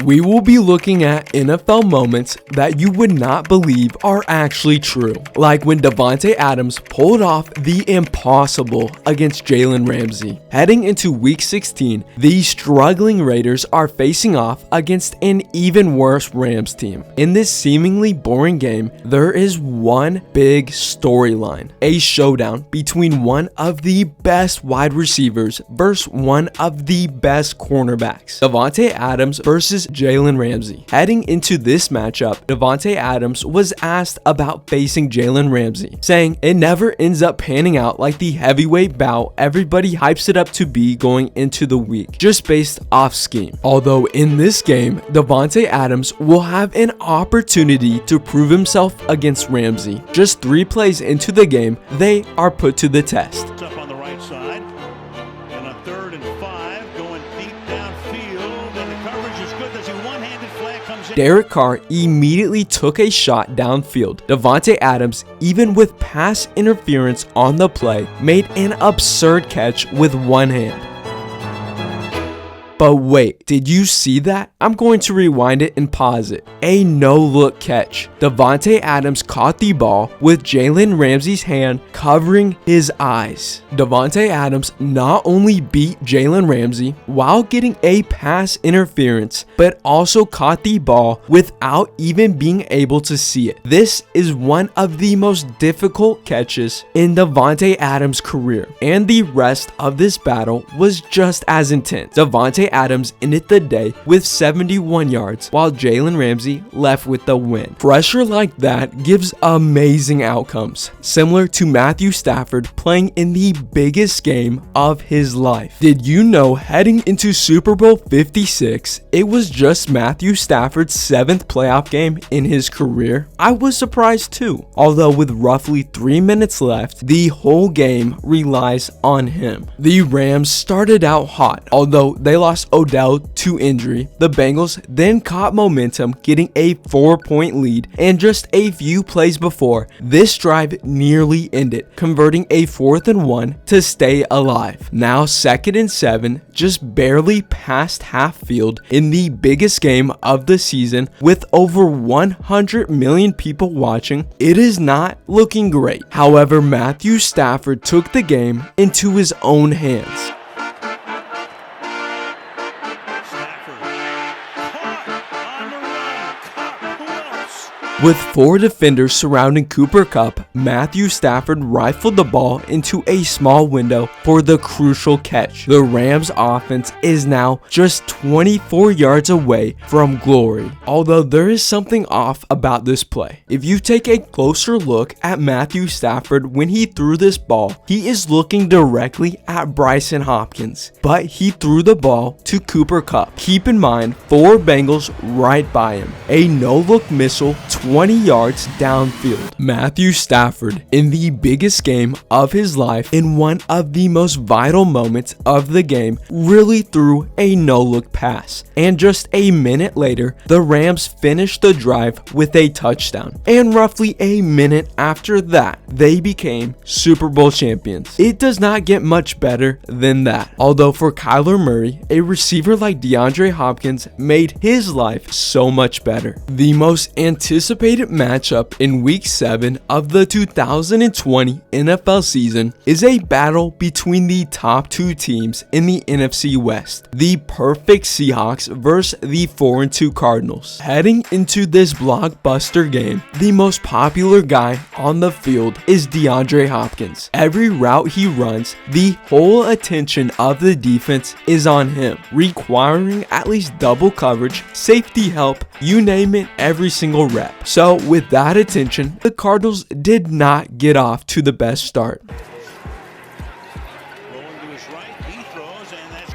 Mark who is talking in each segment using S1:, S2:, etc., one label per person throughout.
S1: we will be looking at NFL moments that you would not believe are actually true. Like when Davante Adams pulled off the impossible against Jalen Ramsey. Heading into week 16, the struggling Raiders are facing off against an even worse Rams team. In this seemingly boring game, there is one big storyline. A showdown between one of the best wide receivers versus one of the best cornerbacks. Davante Adams versus Jalen Ramsey. Heading into this matchup, Davante Adams was asked about facing Jalen Ramsey, saying it never ends up panning out like the heavyweight bout everybody hypes it up to be going into the week, just based off scheme. Although in this game, Davante Adams will have an opportunity to prove himself against Ramsey. Just 3 plays into the game, they are put to the test.
S2: Up on the right side, and a 3rd and 5 going deep downfield, and the coverage is good. There's a one-handed flag comes in.
S1: Derek Carr immediately took a shot downfield. Davante Adams, even with pass interference on the play, made an absurd catch with one hand. But wait, did you see that? I'm going to rewind it and pause it. A no-look catch. Davante Adams caught the ball with Jalen Ramsey's hand covering his eyes. Davante Adams not only beat Jalen Ramsey while getting a pass interference, but also caught the ball without even being able to see it. This is one of the most difficult catches in Davante Adams' career, and the rest of this battle was just as intense. Davante Adams ended the day with 71 yards, while Jalen Ramsey left with the win. Pressure like that gives amazing outcomes, similar to Matthew Stafford playing in the biggest game of his life. Did you know heading into Super Bowl 56, it was just Matthew Stafford's 7th playoff game in his career? I was surprised too, although with roughly 3 minutes left, the whole game relies on him. The Rams started out hot, although they lost Odell to injury. The Bengals then caught momentum, getting a 4-point lead, and just a few plays before, this drive nearly ended, converting a 4th and 1 to stay alive. Now 2nd and 7, just barely past half field in the biggest game of the season with over 100 million people watching. It is not looking great. However, Matthew Stafford took the game into his own hands. With 4 defenders surrounding Cooper Kupp, Matthew Stafford rifled the ball into a small window for the crucial catch. The Rams offense is now just 24 yards away from glory. Although there is something off about this play. If you take a closer look at Matthew Stafford when he threw this ball, he is looking directly at Brycen Hopkins, but he threw the ball to Cooper Kupp. Keep in mind, 4 Bengals right by him. A no-look missile 20 yards downfield. Matthew Stafford, in the biggest game of his life, in one of the most vital moments of the game, really threw a no-look pass. And just a minute later, the Rams finished the drive with a touchdown. And roughly a minute after that, they became Super Bowl champions. It does not get much better than that. Although for Kyler Murray, a receiver like DeAndre Hopkins made his life so much better. The most anticipated matchup in week 7 of the 2020 NFL season is a battle between the top 2 teams in the NFC West, the perfect Seahawks versus the 4-2 Cardinals. Heading into this blockbuster game, the most popular guy on the field is DeAndre Hopkins. Every route he runs, the whole attention of the defense is on him, requiring at least double coverage, safety help, you name it, every single rep. So with that attention, the Cardinals did not get off to the best start.
S2: Rolling to his right, he throws, and that's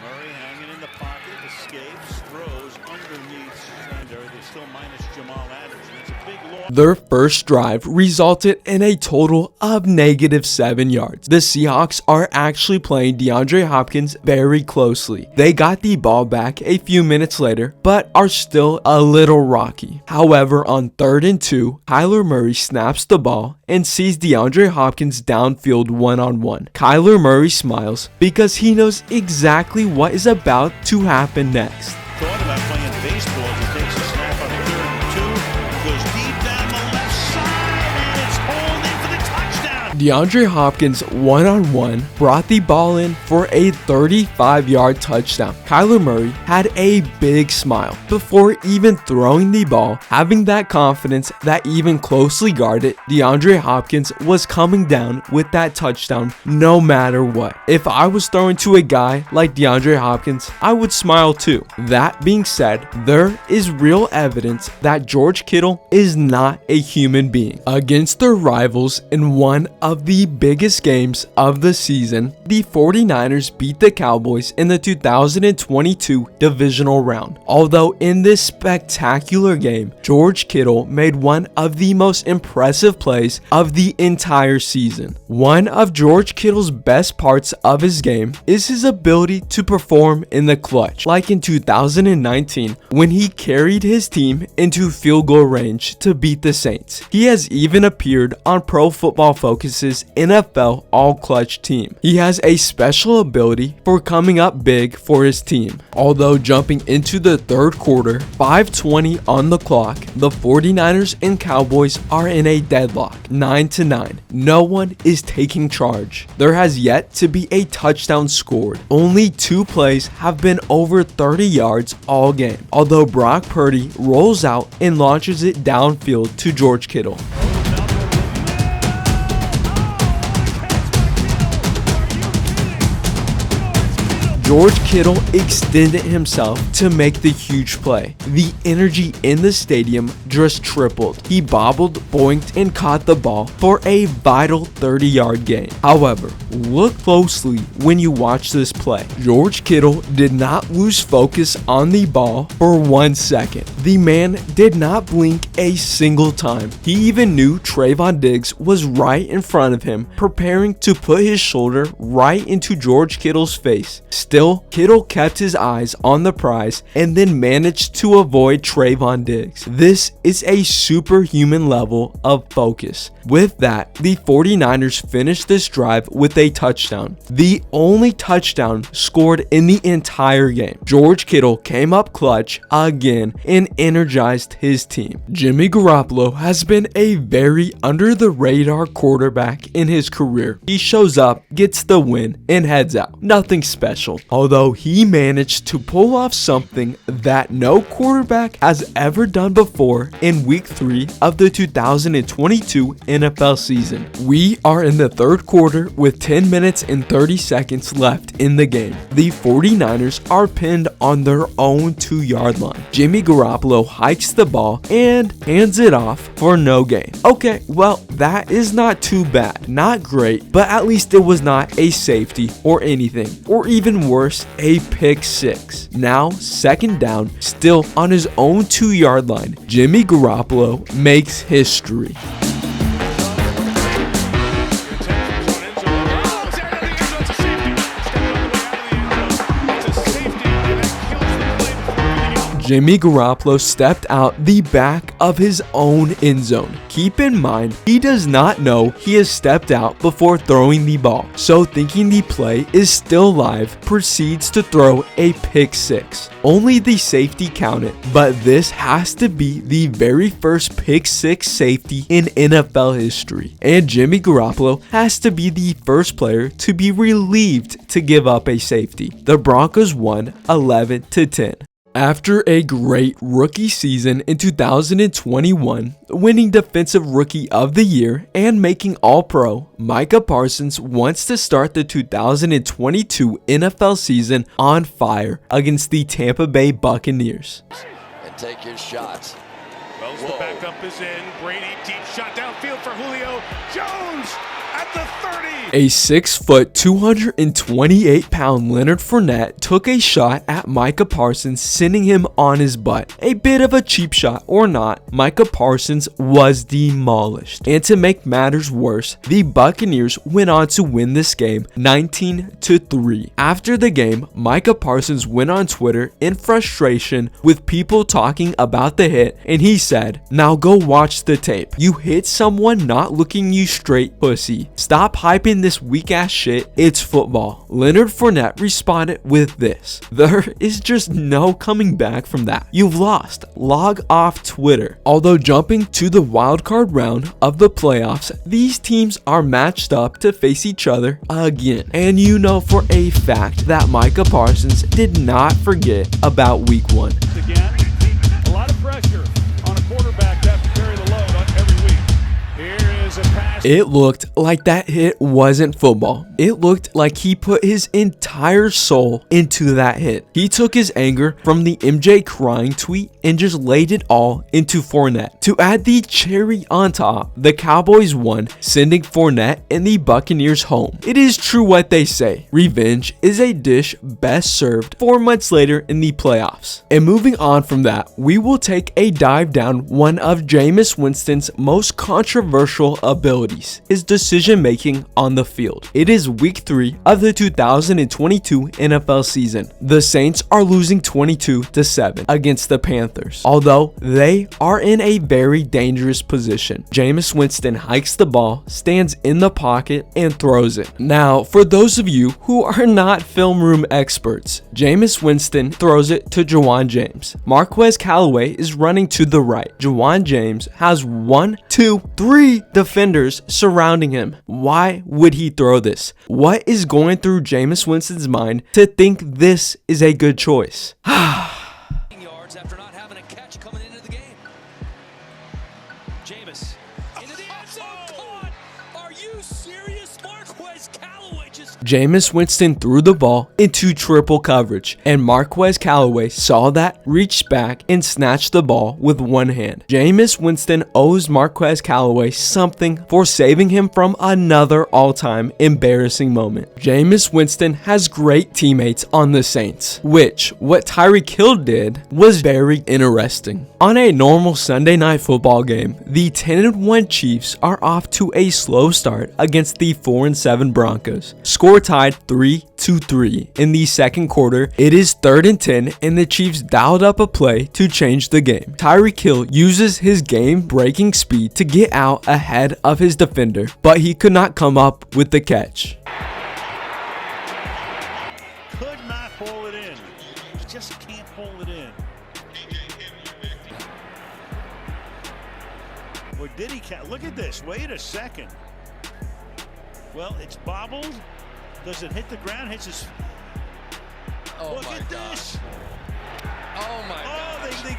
S2: Murray hanging in the pocket, escapes, throws underneath secondary. They still minus Jamal Adams, and it's a big loss.
S1: Their first drive resulted in a total of -7 yards. The Seahawks are actually playing DeAndre Hopkins very closely. They got the ball back a few minutes later, but are still a little rocky. However, on 3rd and 2, Kyler Murray snaps the ball and sees DeAndre Hopkins downfield one-on-one. Kyler Murray smiles because he knows exactly what is about to happen next.
S2: Thought about playing baseball as he takes a snap on 3rd and 2. Goes deep down the left side, and it's hauled in for the touchdown.
S1: DeAndre Hopkins one-on-one brought the ball in for a 35-yard touchdown. Kyler Murray had a big smile before even throwing the ball, having that confidence that even closely guarded DeAndre Hopkins was coming down with that touchdown no matter what. If I was throwing to a guy like DeAndre Hopkins, I would smile too. That being said, there is real evidence that George Kittle is not a human being. Against their rivals in one of the biggest games of the season, the 49ers beat the Cowboys in the 2022 divisional round. Although in this spectacular game, George Kittle made one of the most impressive plays of the entire season. One of George Kittle's best parts of his game is his ability to perform in the clutch, like in 2019 when he carried his team into field goal range to beat the Saints. He has even appeared on Pro Football Focus's NFL All Clutch team. He has a special ability for coming up big for his team. Although jumping into the third quarter, 5:20 on the clock, the 49ers and Cowboys are in a deadlock, 9-9. No one is taking charge. There has yet to be a touchdown scored. Only 2 plays have been over 30 yards all game, although Brock Purdy rolls out and launches it downfield to George Kittle. George Kittle extended himself to make the huge play. The energy in the stadium just tripled. He bobbled, boinked, and caught the ball for a vital 30-yard gain. However, look closely when you watch this play. George Kittle did not lose focus on the ball for 1 second. The man did not blink a single time. He even knew Trayvon Diggs was right in front of him, preparing to put his shoulder right into George Kittle's face. Still, Kittle kept his eyes on the prize and then managed to avoid Trayvon Diggs. This is a superhuman level of focus. With that, the 49ers finished this drive with a touchdown. The only touchdown scored in the entire game. George Kittle came up clutch again and energized his team. Jimmy Garoppolo has been a very under-the-radar quarterback in his career. He shows up, gets the win, and heads out. Nothing special. Although he managed to pull off something that no quarterback has ever done before in week 3 of the 2022 NFL season. We are in the third quarter with 10 minutes and 30 seconds left in the game. The 49ers are pinned on their own 2-yard line. Jimmy Garoppolo hikes the ball and hands it off for no gain. Okay, well, that is not too bad. Not great, but at least it was not a safety or anything, or even worse, a pick 6. Now, second down, still on his own 2-yard line, Jimmy Garoppolo makes history. Jimmy Garoppolo stepped out the back of his own end zone. Keep in mind, he does not know he has stepped out before throwing the ball, so thinking the play is still live, proceeds to throw a pick 6. Only the safety counted, but this has to be the very first pick 6 safety in NFL history, and Jimmy Garoppolo has to be the first player to be relieved to give up a safety. The Broncos won 11-10. After a great rookie season in 2021, winning Defensive Rookie of the Year and making All-Pro, Micah Parsons wants to start the 2022 NFL season on fire against the Tampa Bay Buccaneers.
S3: And take his shots.
S2: Wells, the backup is in. Brady, deep shot downfield for Julio Jones at the 30.
S1: A 6-foot, 228-pound Leonard Fournette took a shot at Micah Parsons, sending him on his butt. A bit of a cheap shot or not, Micah Parsons was demolished. And to make matters worse, the Buccaneers went on to win this game 19-3. After the game, Micah Parsons went on Twitter in frustration with people talking about the hit, and he said, "Now go watch the tape. You hit someone not looking you straight, pussy." Stop hyping this weak ass shit, it's football. Leonard Fournette responded with this: there is just no coming back from that. You've lost. Log off Twitter. Although jumping to the wildcard round of the playoffs, these teams are matched up to face each other again. And you know for a fact that Micah Parsons did not forget about week 1.
S2: Again, a lot of pressure on a quarterback to have to carry the load on every week. Here is a pass.
S1: It looked like that hit wasn't football. It looked like he put his entire soul into that hit. He took his anger from the MJ crying tweet and just laid it all into Fournette. To add the cherry on top, the Cowboys won, sending Fournette and the Buccaneers home. It is true what they say: revenge is a dish best served 4 months later in the playoffs. And moving on from that, we will take a dive down one of Jameis Winston's most controversial abilities, his decision making on the field. It is week 3 of the 2022 NFL season. The Saints are losing 22-7 against the Panthers, although they are in a very dangerous position. Jameis Winston hikes the ball, stands in the pocket, and throws it. Now, for those of you who are not film room experts, Jameis Winston throws it to Ja'Wuan James. Marquez Callaway is running to the right. Ja'Wuan James has 1, 2, 3 defenders surrounding him. Why would he throw this? What is going through Jameis Winston's mind to think this is a good choice?
S4: Yards after not having a catch coming into the game. Jameis into the end zone. Caught. Are you serious? Marquez Callaway just
S1: Jameis Winston threw the ball into triple coverage, and Marquez Callaway saw that, reached back, and snatched the ball with one hand. Jameis Winston owes Marquez Callaway something for saving him from another all-time embarrassing moment. Jameis Winston has great teammates on the Saints, which what Tyreek Hill did was very interesting. On a normal Sunday night football game, the 10-1 Chiefs are off to a slow start against the 4-7 Broncos. Score tied 3-3. In the second quarter, it is 3rd and 10, and the Chiefs dialed up a play to change the game. Tyreek Hill uses his game-breaking speed to get out ahead of his defender, but he could not come up with the catch.
S2: Could not pull it in. Just can't pull it in. Or did he? Look at this. Wait a second. Well, it's bobbled. Does it hit the ground? Hits his.
S3: Oh
S2: Look
S3: my
S2: at
S3: God.
S2: this.
S3: Oh my God.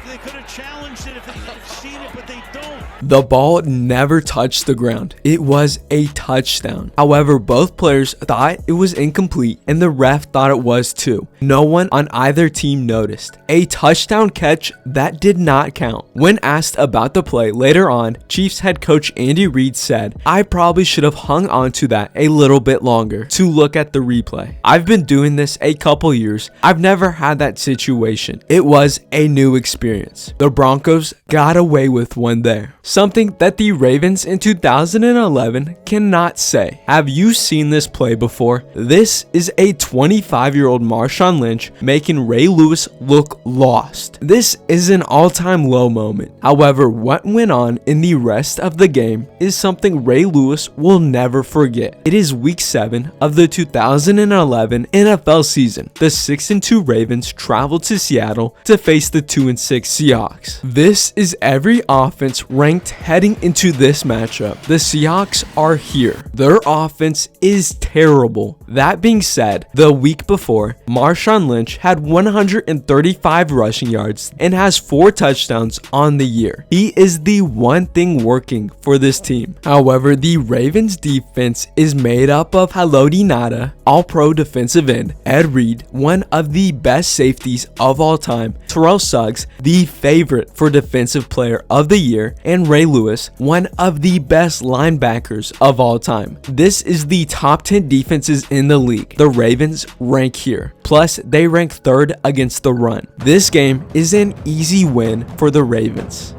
S2: They could have challenged it if they had seen it, but they don't.
S1: The ball never touched the ground. It was a touchdown. However, both players thought it was incomplete, and the ref thought it was too. No one on either team noticed. A touchdown catch that did not count. When asked about the play later on, Chiefs head coach Andy Reid said, "I probably should have hung on to that a little bit longer to look at the replay. I've been doing this a couple years. I've never had that situation. It was a new experience." The Broncos got away with one there. Something that the Ravens in 2011 cannot say. Have you seen this play before? This is a 25-year-old Marshawn Lynch making Ray Lewis look lost. This is an all-time low moment. However, what went on in the rest of the game is something Ray Lewis will never forget. It is week 7 of the 2011 NFL season. The 6-2 Ravens traveled to Seattle to face the 2-6 Seahawks. This is every offense ranked heading into this matchup. The Seahawks are here. Their offense is terrible. That being said, the week before, Marshawn Lynch had 135 rushing yards and has 4 touchdowns on the year. He is the one thing working for this team. However, the Ravens defense is made up of Haloti Ngata, all-pro defensive end, Ed Reed, one of the best safeties of all time, Terrell Suggs, the favorite for defensive player of the year, and Ray Lewis, one of the best linebackers of all time. This is the top 10 defenses in the league. The Ravens rank here. Plus, they rank 3rd against the run. This game is an easy win for the Ravens.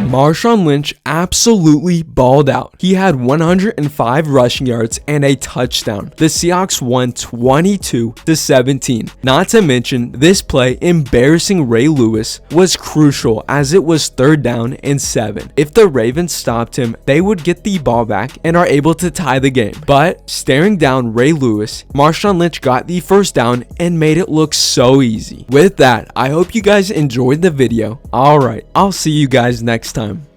S1: Marshawn Lynch absolutely balled out. He had 105 rushing yards and a touchdown. The Seahawks won 22-17. Not to mention, this play embarrassing Ray Lewis was crucial as it was 3rd down and 7. If the Ravens stopped him, they would get the ball back and are able to tie the game. But staring down Ray Lewis, Marshawn Lynch got the 1st down and made it look so easy. With that, I hope you guys enjoyed the video. Alright, I'll see you guys next time.